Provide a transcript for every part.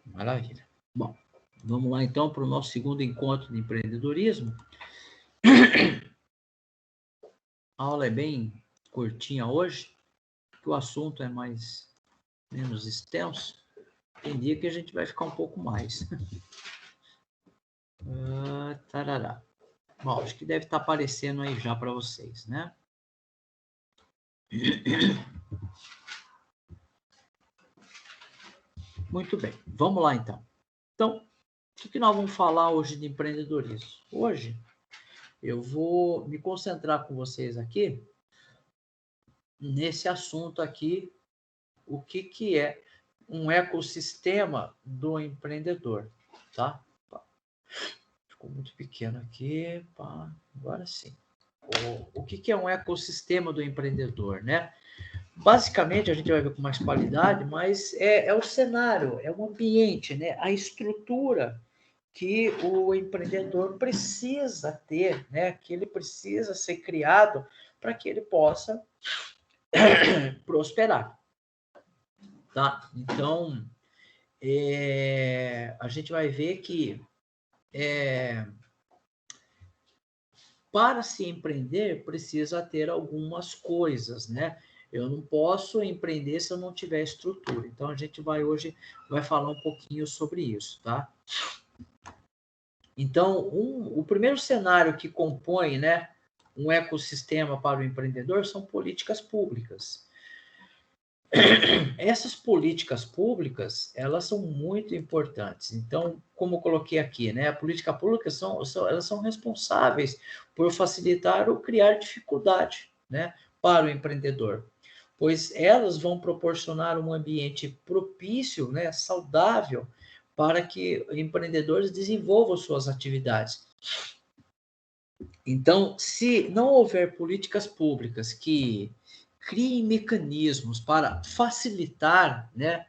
Maravilha. Bom, vamos lá então para o nosso segundo encontro de empreendedorismo. A aula é bem curtinha hoje, porque o assunto é menos extenso. Tem dia que a gente vai ficar um pouco mais. Tarará. Bom, acho que deve estar aparecendo aí já para vocês, né? Muito bem, vamos lá então. Então, o que nós vamos falar hoje de empreendedorismo? Hoje eu vou me concentrar com vocês aqui nesse assunto aqui, o que é um ecossistema do empreendedor, tá? Ficou muito pequeno aqui, pá, agora sim. O que é um ecossistema do empreendedor, né? Basicamente, a gente vai ver com mais qualidade, mas é o cenário, é o ambiente, né? A estrutura que o empreendedor precisa ter, né? Que ele precisa ser criado para que ele possa prosperar, tá? Então, a gente vai ver que para se empreender precisa ter algumas coisas, né? Eu não posso empreender se eu não tiver estrutura. Então a gente hoje vai falar um pouquinho sobre isso, tá? Então, o primeiro cenário que compõe, né, um ecossistema para o empreendedor são políticas públicas. Essas políticas públicas, elas são muito importantes. Então, como eu coloquei aqui, né, a política pública elas são responsáveis por facilitar ou criar dificuldade, né, para o empreendedor, pois elas vão proporcionar um ambiente propício, né, saudável, para que empreendedores desenvolvam suas atividades. Então, se não houver políticas públicas que criem mecanismos para facilitar, né,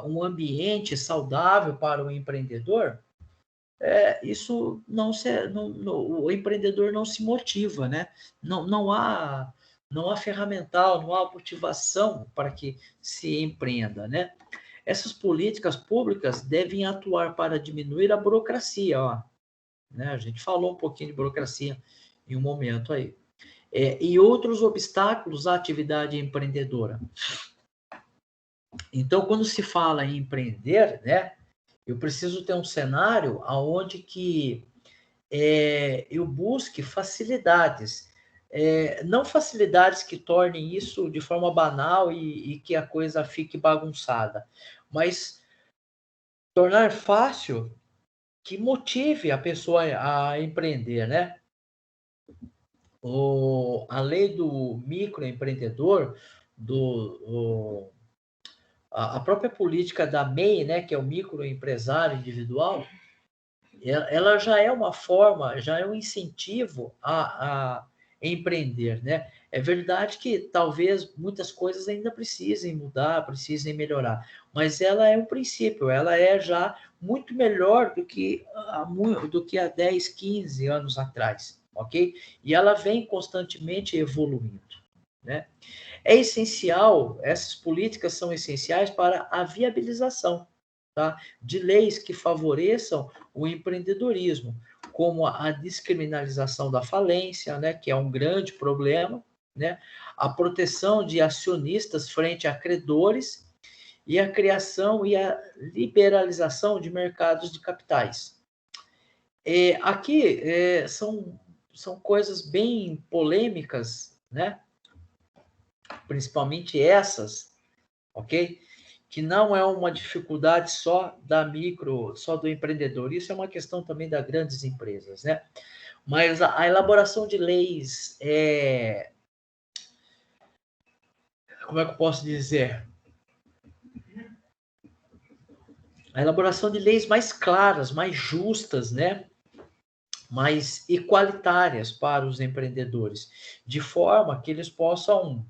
um ambiente saudável para o empreendedor, isso o empreendedor não se motiva, né? Não há ferramental, não há motivação para que se empreenda, né? Essas políticas públicas devem atuar para diminuir a burocracia, ó, né? A gente falou um pouquinho de burocracia em um momento aí. E outros obstáculos à atividade empreendedora. Então, quando se fala em empreender, né, eu preciso ter um cenário onde que eu busque facilidades. Não facilidades que tornem isso de forma banal e que a coisa fique bagunçada, mas tornar fácil que motive a pessoa a empreender, né? A lei do microempreendedor, a própria política da MEI, né, que é o microempresário individual, ela já é uma forma, já é um incentivo a empreender, né? É verdade que talvez muitas coisas ainda precisem mudar, precisem melhorar, mas ela é um princípio, ela é já muito melhor do que há 10, 15 anos atrás, ok? E ela vem constantemente evoluindo, né? É essencial, essas políticas são essenciais para a viabilização, tá, de leis que favoreçam o empreendedorismo, como a descriminalização da falência, né, que é um grande problema, né, a proteção de acionistas frente a credores e a criação e a liberalização de mercados de capitais. Aqui são coisas bem polêmicas, né? Principalmente essas, ok? Que não é uma dificuldade só do empreendedor, isso é uma questão também das grandes empresas, né? Mas a elaboração de leis, como é que eu posso dizer? A elaboração de leis mais claras, mais justas, né? Mais igualitárias para os empreendedores, de forma que eles possam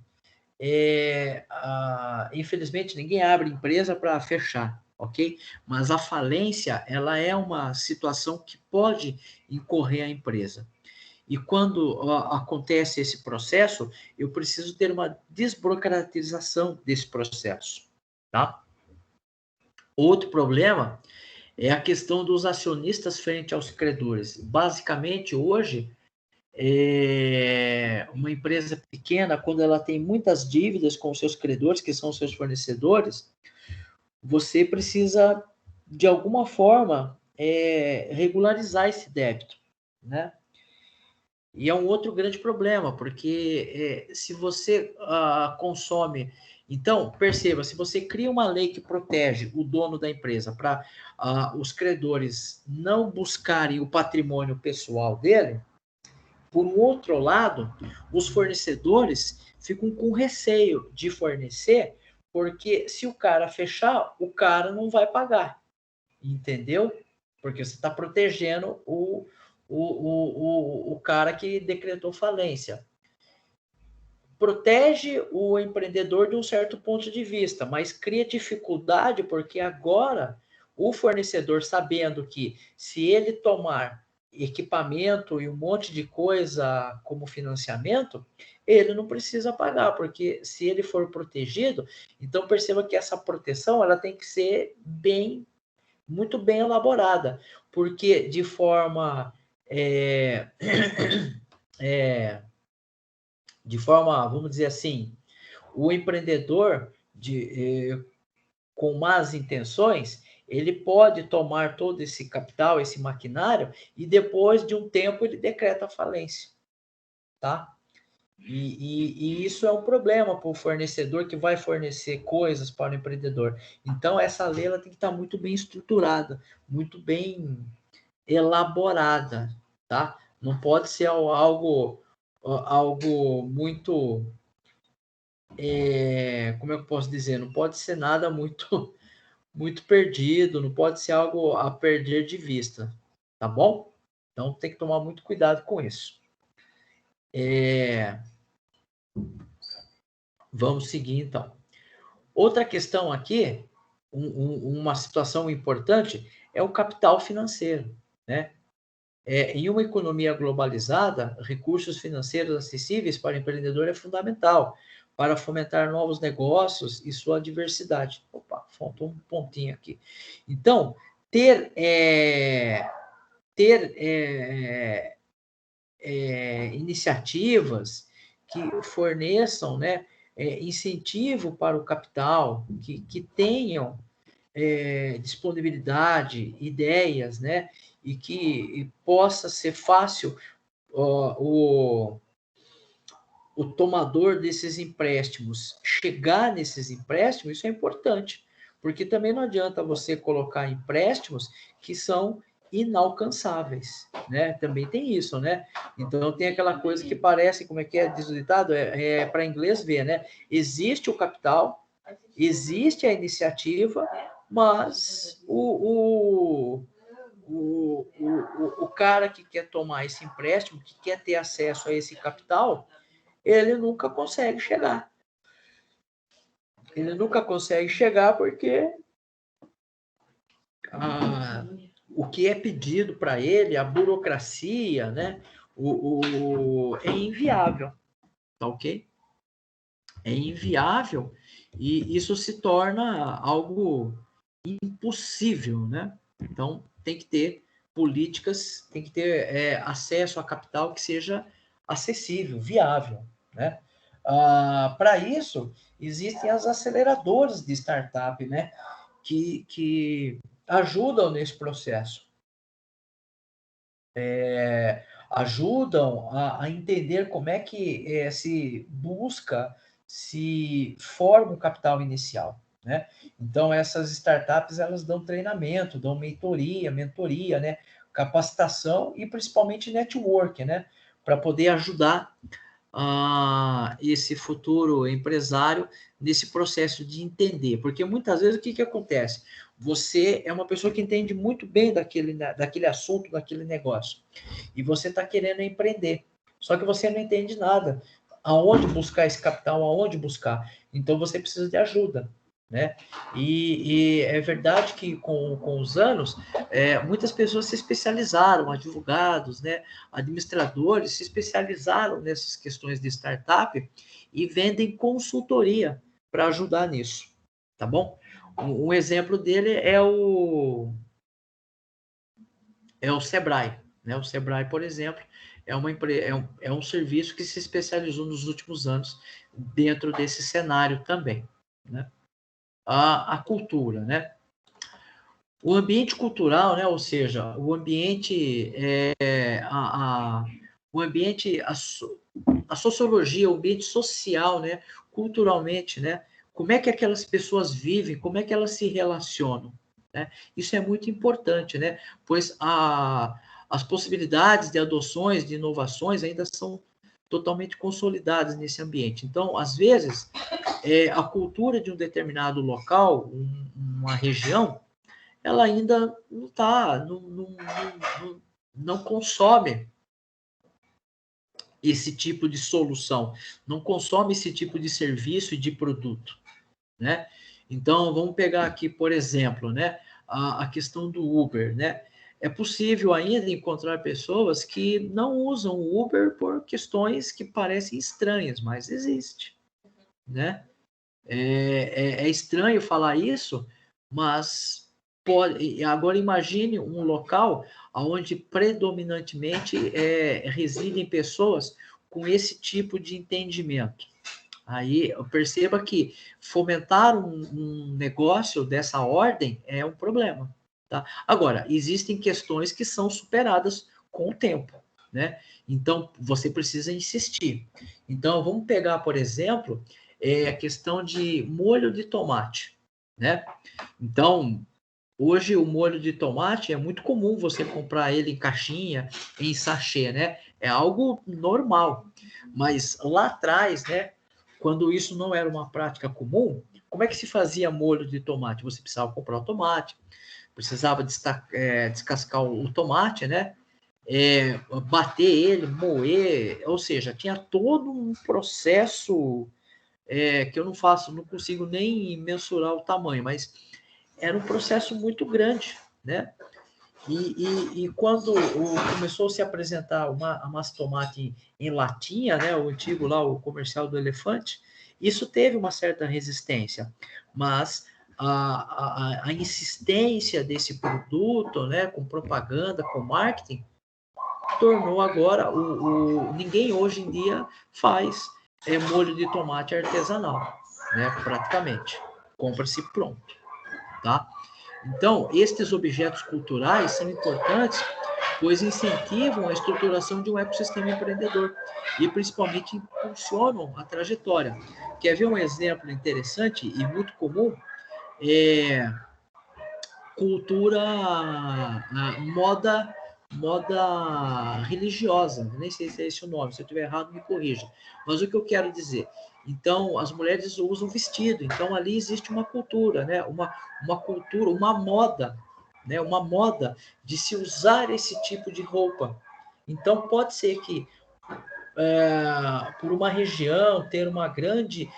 infelizmente, ninguém abre empresa para fechar, ok? Mas a falência, ela é uma situação que pode incorrer a empresa. E quando acontece esse processo, eu preciso ter uma desburocratização desse processo, tá? Outro problema é a questão dos acionistas frente aos credores. Basicamente, hoje, uma empresa pequena, quando ela tem muitas dívidas com seus credores, que são seus fornecedores, você precisa, de alguma forma, regularizar esse débito, né? E é um outro grande problema, porque se você consome... Então, perceba, se você cria uma lei que protege o dono da empresa para os credores não buscarem o patrimônio pessoal dele, por um outro lado, os fornecedores ficam com receio de fornecer, porque se o cara fechar, o cara não vai pagar, entendeu? Porque você está protegendo o cara que decretou falência. Protege o empreendedor de um certo ponto de vista, mas cria dificuldade porque agora o fornecedor, sabendo que se ele tomar equipamento e um monte de coisa como financiamento, ele não precisa pagar, porque se ele for protegido, então perceba que essa proteção ela tem que ser muito bem elaborada, porque de forma vamos dizer assim, o empreendedor com más intenções, ele pode tomar todo esse capital, esse maquinário, e depois de um tempo ele decreta a falência, tá? E isso é um problema para o fornecedor que vai fornecer coisas para o empreendedor. Então, essa lei ela tem que estar muito bem estruturada, muito bem elaborada, tá? Não pode ser algo muito, como é que eu posso dizer? Não pode ser nada muito, muito perdido, não pode ser algo a perder de vista, tá bom? Então tem que tomar muito cuidado com isso. Vamos seguir então. Outra questão aqui, uma situação importante, é o capital financeiro, né? Em uma economia globalizada, recursos financeiros acessíveis para o empreendedor é fundamental para fomentar novos negócios e sua diversidade. Opa, faltou um pontinho aqui. Então, ter iniciativas que forneçam, né, incentivo para o capital, que tenham disponibilidade, ideias, né, e que possa ser fácil o tomador desses empréstimos chegar nesses empréstimos, isso é importante, porque também não adianta você colocar empréstimos que são inalcançáveis, né? Também tem isso, né? Então tem aquela coisa que parece, como é que é, diz o ditado, para inglês ver, né? Existe o capital, existe a iniciativa, mas o cara que quer tomar esse empréstimo, que quer ter acesso a esse capital, ele nunca consegue chegar. Ele nunca consegue chegar porque o que é pedido para ele, a burocracia, né, é inviável, tá ok? É inviável e isso se torna algo impossível, né? Então, tem que ter políticas, tem que ter acesso a capital que seja acessível, viável, né? Para isso, existem as aceleradoras de startup, né? Que ajudam nesse processo. Ajudam a entender como é que se busca, se forma o capital inicial, né? Então, essas startups, elas dão treinamento, dão mentoria, né? Capacitação e principalmente network, né? Para poder ajudar esse futuro empresário nesse processo de entender. Porque muitas vezes o que acontece? Você é uma pessoa que entende muito bem daquele assunto, daquele negócio, e você está querendo empreender. Só que você não entende nada. Aonde buscar esse capital, aonde buscar. Então você precisa de ajuda. né? E é verdade que com os anos, muitas pessoas se especializaram, advogados, né, administradores se especializaram nessas questões de startup e vendem consultoria para ajudar nisso, tá bom? Um exemplo dele é o Sebrae, né? O Sebrae, por exemplo, é um serviço que se especializou nos últimos anos dentro desse cenário também, né? A cultura, né? O ambiente cultural, né? Ou seja, o ambiente, o ambiente, a sociologia, o ambiente social, né? Culturalmente, né? Como é que aquelas pessoas vivem, como é que elas se relacionam, né? Isso é muito importante, né? Pois as possibilidades de adoções, de inovações ainda são totalmente consolidadas nesse ambiente. Então, às vezes, a cultura de um determinado local, uma região, ela ainda não está, não consome esse tipo de solução, não consome esse tipo de serviço e de produto, né? Então, vamos pegar aqui, por exemplo, né, a questão do Uber, né? É possível ainda encontrar pessoas que não usam o Uber por questões que parecem estranhas, mas existe, né? É estranho falar isso, mas pode. Agora imagine um local onde predominantemente residem pessoas com esse tipo de entendimento. Aí perceba que fomentar um negócio dessa ordem é um problema. Tá? Agora, existem questões que são superadas com o tempo, né? Então, você precisa insistir. Então, vamos pegar, por exemplo, a questão de molho de tomate, né? Então, hoje o molho de tomate é muito comum você comprar ele em caixinha, em sachê, né? É algo normal. Mas lá atrás, né, quando isso não era uma prática comum, como é que se fazia molho de tomate? Você precisava comprar o tomate, precisava descascar o tomate, né? Bater ele, moer, ou seja, tinha todo um processo que eu não faço, não consigo nem mensurar o tamanho, mas era um processo muito grande, né? E quando começou a se apresentar a massa tomate em latinha, né, o antigo lá, o comercial do elefante, isso teve uma certa resistência, mas a insistência desse produto, né, com propaganda, com marketing, tornou agora ninguém hoje em dia faz molho de tomate artesanal, né, praticamente, compra-se pronto, tá? Então, estes objetos culturais são importantes, pois incentivam a estruturação de um ecossistema empreendedor e principalmente impulsionam a trajetória. Quer ver um exemplo interessante e muito comum? É cultura, moda religiosa. Nem sei se é esse o nome, se eu estiver errado, me corrija. Mas o que eu quero dizer? Então, as mulheres usam vestido, então ali existe uma cultura, né? Uma cultura, uma moda, né? Uma moda de se usar esse tipo de roupa. Então, pode ser que por uma região ter uma grande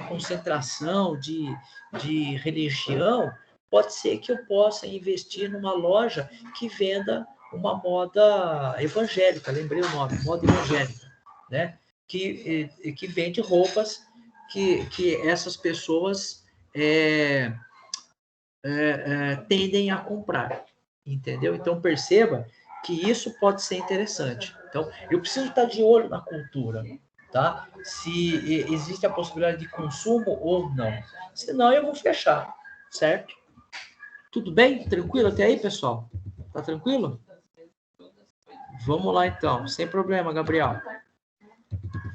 concentração de religião, pode ser que eu possa investir numa loja que venda uma moda evangélica, lembrei o nome, moda evangélica, né? Que vende roupas que essas pessoas tendem a comprar, entendeu? Então perceba que isso pode ser interessante. Então eu preciso estar de olho na cultura, tá? Se existe a possibilidade de consumo ou não. Senão eu vou fechar, certo? Tudo bem? Tranquilo até aí, pessoal? Tá tranquilo? Vamos lá então, sem problema, Gabriel.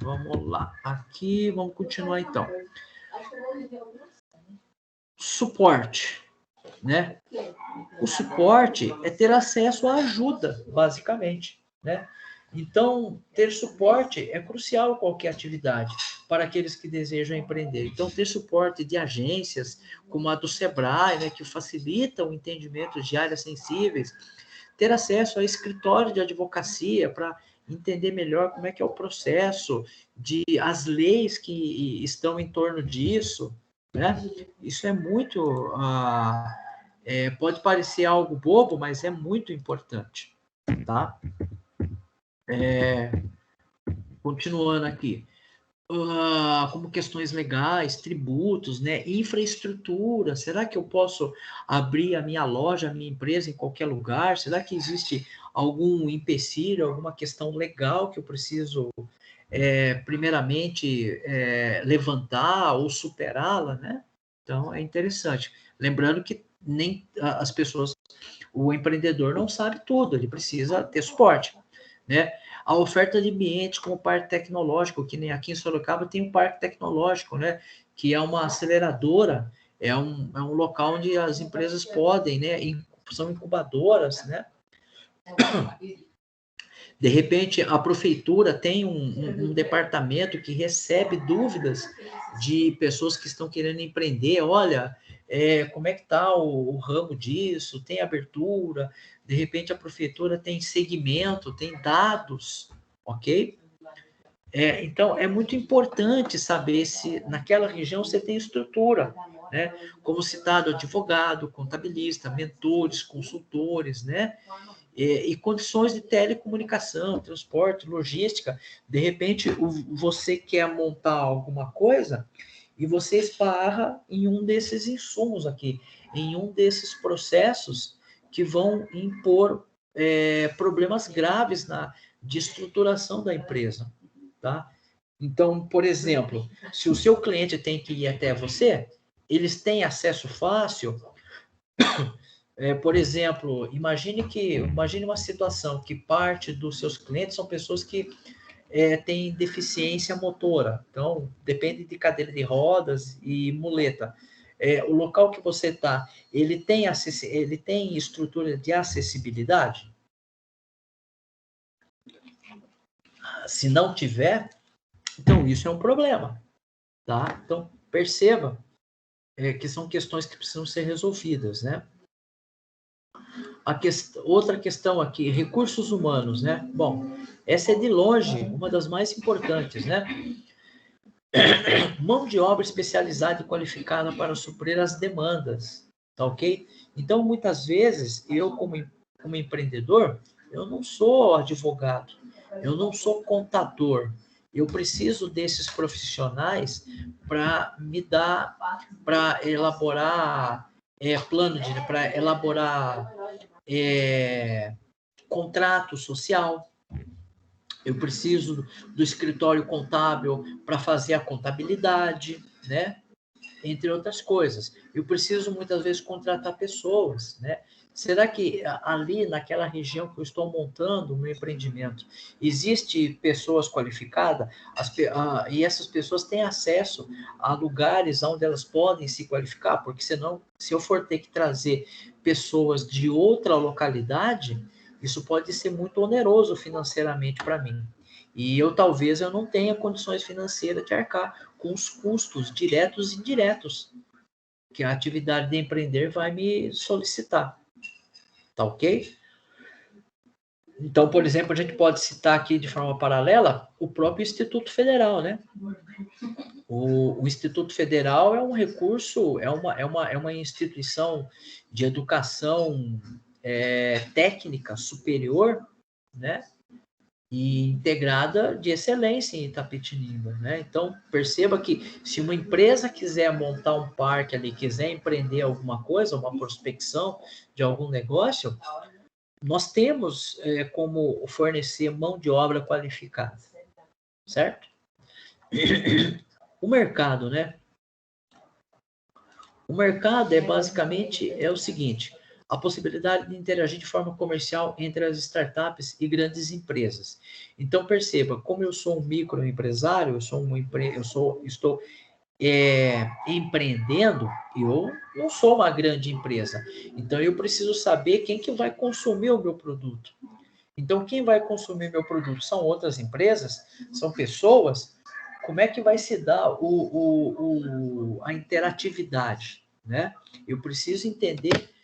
Vamos lá. Aqui, vamos continuar então. Suporte, né? O suporte é ter acesso à ajuda, basicamente, né? Então, ter suporte é crucial em qualquer atividade para aqueles que desejam empreender. Então, ter suporte de agências como a do Sebrae, né, que facilita o entendimento de áreas sensíveis, ter acesso a escritório de advocacia para entender melhor como é que é o processo, as leis que estão em torno disso, né? Isso é muito... pode parecer algo bobo, mas é muito importante, tá? Continuando aqui. Como questões legais, tributos, né? Infraestrutura. Será que eu posso abrir a minha loja, a minha empresa em qualquer lugar? Será que existe algum empecilho, alguma questão legal que eu preciso, primeiramente, levantar ou superá-la, né? Então, é interessante. Lembrando que nem as pessoas, o empreendedor não sabe tudo, ele precisa ter suporte, né? A oferta de ambientes como parque tecnológico, que nem aqui em Sorocaba tem um parque tecnológico, né? Que é uma aceleradora, é um local onde as empresas podem, né? São incubadoras, né? De repente, a prefeitura tem um departamento que recebe dúvidas de pessoas que estão querendo empreender. Olha, como é que está o ramo disso? Tem abertura? De repente, a prefeitura tem segmento, tem dados, ok? Então, é muito importante saber se naquela região você tem estrutura, né? Como citado, advogado, contabilista, mentores, consultores, né? E condições de telecomunicação, transporte, logística. De repente, você quer montar alguma coisa e você esbarra em um desses insumos aqui, em um desses processos que vão impor problemas graves de estruturação da empresa, tá? Então, por exemplo, se o seu cliente tem que ir até você, eles têm acesso fácil. Por exemplo, imagine uma situação que parte dos seus clientes são pessoas que têm deficiência motora, então depende de cadeira de rodas e muleta. O local que você está, ele tem estrutura de acessibilidade? Se não tiver, então isso é um problema, tá? Então perceba que são questões que precisam ser resolvidas, né? Outra questão aqui, recursos humanos, né? Bom, essa é de longe uma das mais importantes, né? Mão de obra especializada e qualificada para suprir as demandas, tá ok? Então, muitas vezes, eu como empreendedor, eu não sou advogado, eu não sou contador, eu preciso desses profissionais para me dar, para elaborar para elaborar contrato social. Eu preciso do escritório contábil para fazer a contabilidade, né? Entre outras coisas. Eu preciso muitas vezes contratar pessoas, né? Será que ali naquela região que eu estou montando o meu empreendimento, existe pessoas qualificadas? E essas pessoas têm acesso a lugares onde elas podem se qualificar? Porque senão, se eu for ter que trazer pessoas de outra localidade, isso pode ser muito oneroso financeiramente para mim. E talvez eu não tenha condições financeiras de arcar com os custos diretos e indiretos que a atividade de empreender vai me solicitar. Tá ok? Então, por exemplo, a gente pode citar aqui de forma paralela o próprio Instituto Federal, né? O Instituto Federal é um recurso, é uma instituição de educação técnica superior, né? E integrada de excelência em Itapetininga, né? Então, perceba que se uma empresa quiser montar um parque ali, quiser empreender alguma coisa, uma prospecção de algum negócio, nós temos como fornecer mão de obra qualificada, certo? O mercado, né? O mercado basicamente o seguinte: a possibilidade de interagir de forma comercial entre as startups e grandes empresas. Então perceba, como eu sou um microempresário, estou empreendendo, eu não sou uma grande empresa. Então eu preciso saber quem que vai consumir o meu produto. Então quem vai consumir meu produto são outras empresas, são pessoas. Como é que vai se dar a interatividade, né? Eu preciso entender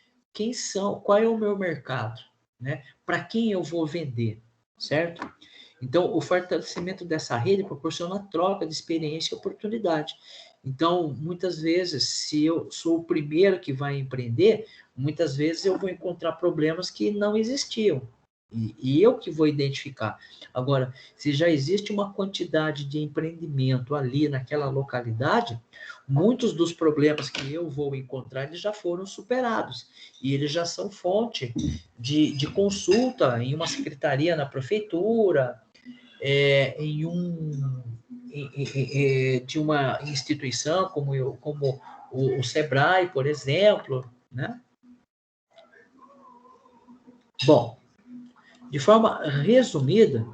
qual é o meu mercado, né? Para quem eu vou vender, certo? Então, o fortalecimento dessa rede proporciona troca de experiência e oportunidade. Então, muitas vezes, se eu sou o primeiro que vai empreender, muitas vezes eu vou encontrar problemas que não existiam. E eu que vou identificar. Agora, se já existe uma quantidade de empreendimento ali naquela localidade, muitos dos problemas que eu vou encontrar, eles já foram superados. E eles já são fonte de consulta em uma secretaria na prefeitura, de uma instituição como o Sebrae, por exemplo, né? Bom, de forma resumida,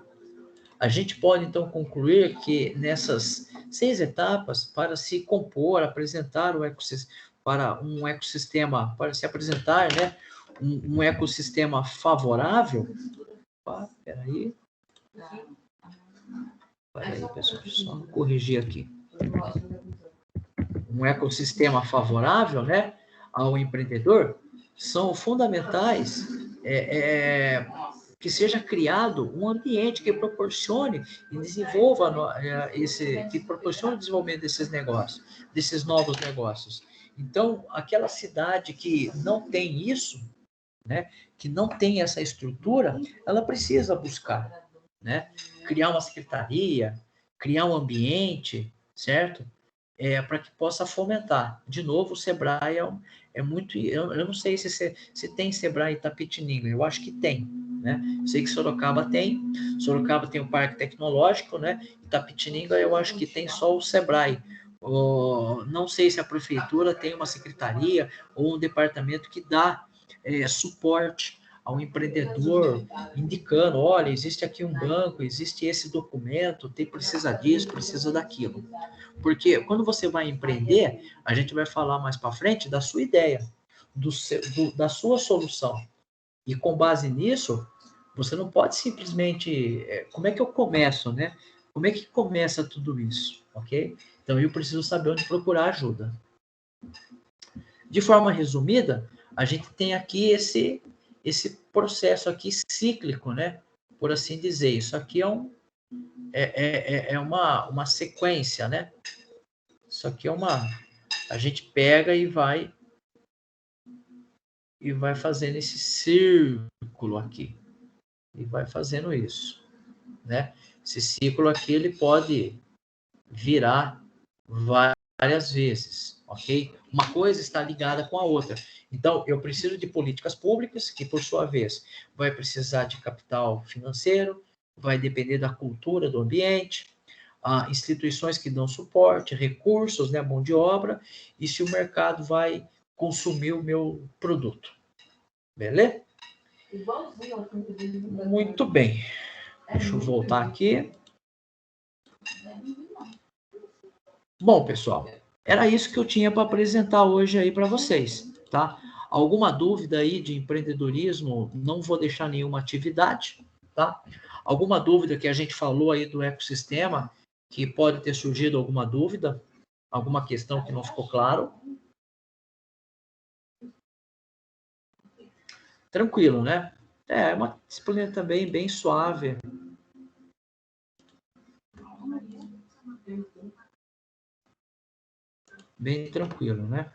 a gente pode então concluir que nessas 6 etapas, para se compor, apresentar o ecossistema, para um ecossistema, para se apresentar, né, um ecossistema favorável. Peraí, pessoal, só corrigir aqui. Um ecossistema favorável, né, ao empreendedor, são fundamentais que seja criado um ambiente que proporcione e desenvolva que proporcione o desenvolvimento desses negócios, desses novos negócios. Então, aquela cidade que não tem isso, né, que não tem essa estrutura, ela precisa buscar, né, criar uma secretaria, criar um ambiente, certo? Para que possa fomentar. De novo, o Sebrae é muito... Eu não sei se tem Sebrae em Itapetininga, eu acho que tem, né? Sei que Sorocaba tem o Parque Tecnológico, né? Itapetininga eu acho que tem só o Sebrae. Não sei se a prefeitura tem uma secretaria ou um departamento que dá suporte ao empreendedor, indicando, olha, existe aqui um banco, existe esse documento, precisa disso, precisa daquilo. Porque quando você vai empreender, a gente vai falar mais para frente da sua ideia, da sua solução. E com base nisso, você não pode simplesmente... como é que eu começo, né? Como é que começa tudo isso, ok? Então, eu preciso saber onde procurar ajuda. De forma resumida, a gente tem aqui esse processo aqui cíclico, né? Por assim dizer. Isso aqui é uma sequência, né? Isso aqui a gente pega e vai fazendo esse círculo aqui. E vai fazendo isso, né? Esse círculo aqui, ele pode virar várias vezes, ok? Uma coisa está ligada com a outra. Então, eu preciso de políticas públicas, que, por sua vez, vai precisar de capital financeiro, vai depender da cultura do ambiente, instituições que dão suporte, recursos, né, mão de obra, e se o mercado vai consumir o meu produto. Beleza? Muito bem. Deixa eu voltar aqui. Bom, pessoal, era isso que eu tinha para apresentar hoje aí para vocês, tá? Alguma dúvida aí de empreendedorismo, não vou deixar nenhuma atividade, tá? Alguma dúvida que a gente falou aí do ecossistema, que pode ter surgido alguma dúvida, alguma questão que não ficou claro? Tranquilo, né? É uma disciplina também bem suave. Bem tranquilo, né?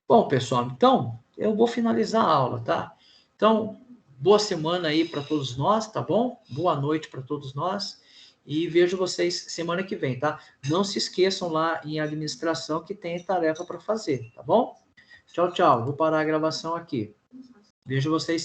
Bom, pessoal, então eu vou finalizar a aula, tá? Então, boa semana aí para todos nós, tá bom? Boa noite para todos nós e vejo vocês semana que vem, tá? Não se esqueçam lá em administração que tem tarefa para fazer, tá bom? Tchau, tchau. Vou parar a gravação aqui. Vejo vocês